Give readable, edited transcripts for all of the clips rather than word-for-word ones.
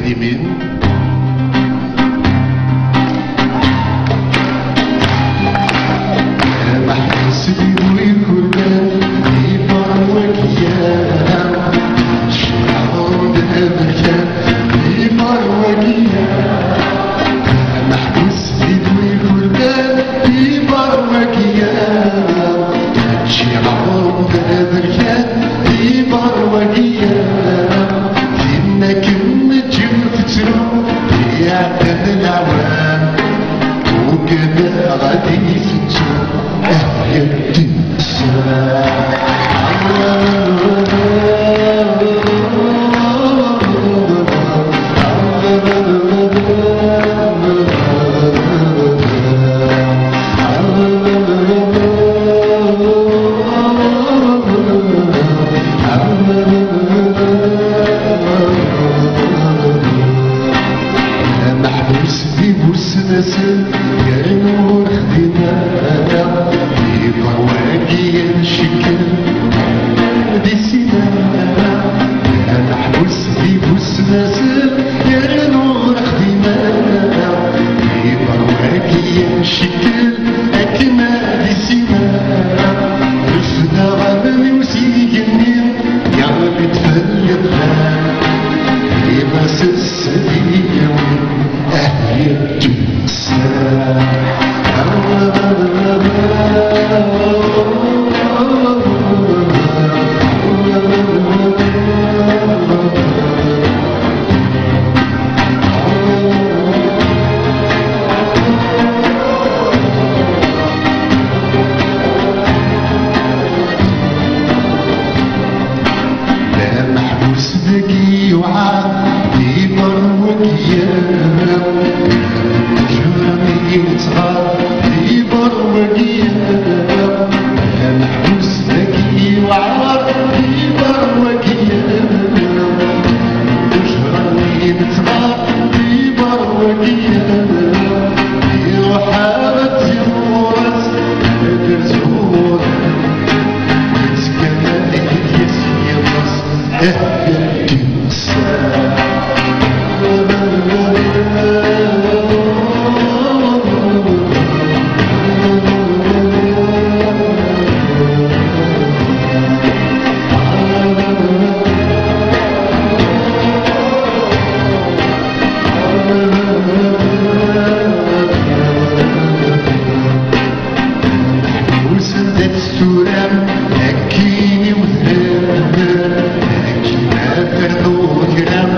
يمين محبوس بدوي كلها يبروك اياها شعور الابركان يبروك اياها محبوس بدوي كلها يبروك اياها شعور الابركان يبروك اياها انك متجفترو يا العوام وكذا غادي يفتو يدي محبوس في بوسناسل يا نور خدمانا يبرواكي الشكل دي سنانا محبوس في بوسناسل يا نور خدمانا يبرواكي الشكل أكما دي سنانا رفنا غابني وسيقني يا ربي تفلقها يباس السبيل أهل الجنسان لا محبوس ذكي وعاد يبروك اياه جرمي يتغار يبروك اياه محبوس ذكي وعاد يبروك اياه جرمي يتغار يبروك اياه يوحارت يمورت الزهور يتكلم يسيرس اهل الجنسان وسدت السورام أكيني وذهب أكينا فرحو كرام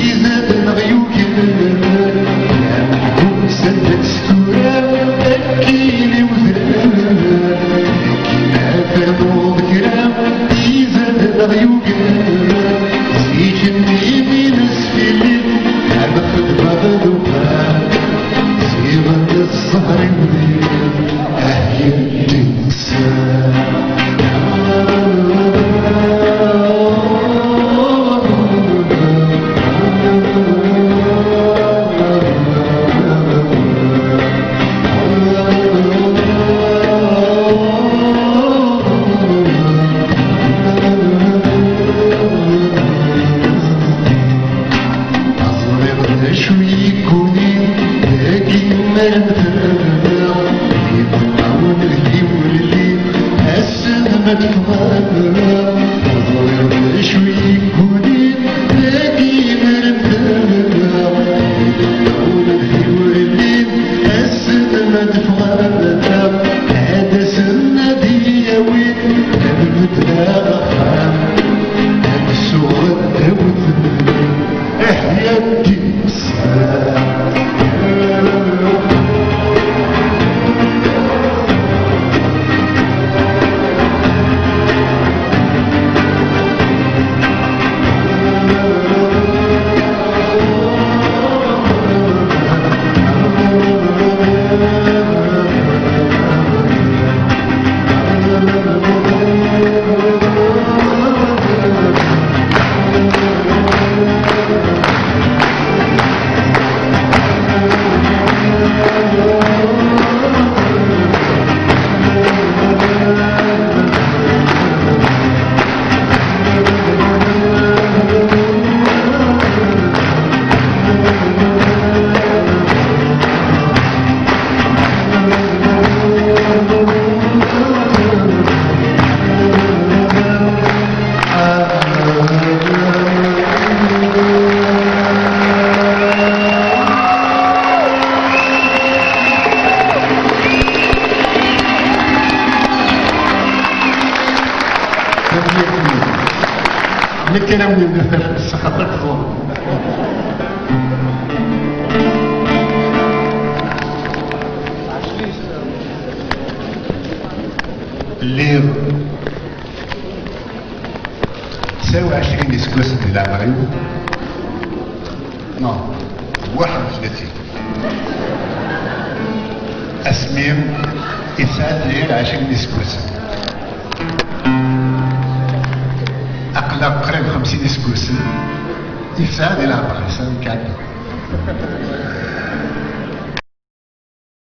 يزاد نغيوك يا محبوب سدت السورام أكيني وذهب أكينا فرحو كرام يزاد نغيوك زيجني من اسفلين أبخد بغدوها زيغن الصهر وليل أهل الجنسان أصغر شوي كوني باقي مرتاح يبقون الهيول اللي السنة مدفوعة أصغر شوي كوني باقي مرتاح يبقون الهيول اللي السنة مدفوعة هذا سنة دي وين المتلاقى السواد أحيا الجنسان كلام من السخطة الظلم. اللي تساوي 20 اسكوس ديال العمري. نو 31 اسمير يسعد غير 20 اسكوس. اقلب قريب 50 اسكوس يسعد الى عمري. سامي كعب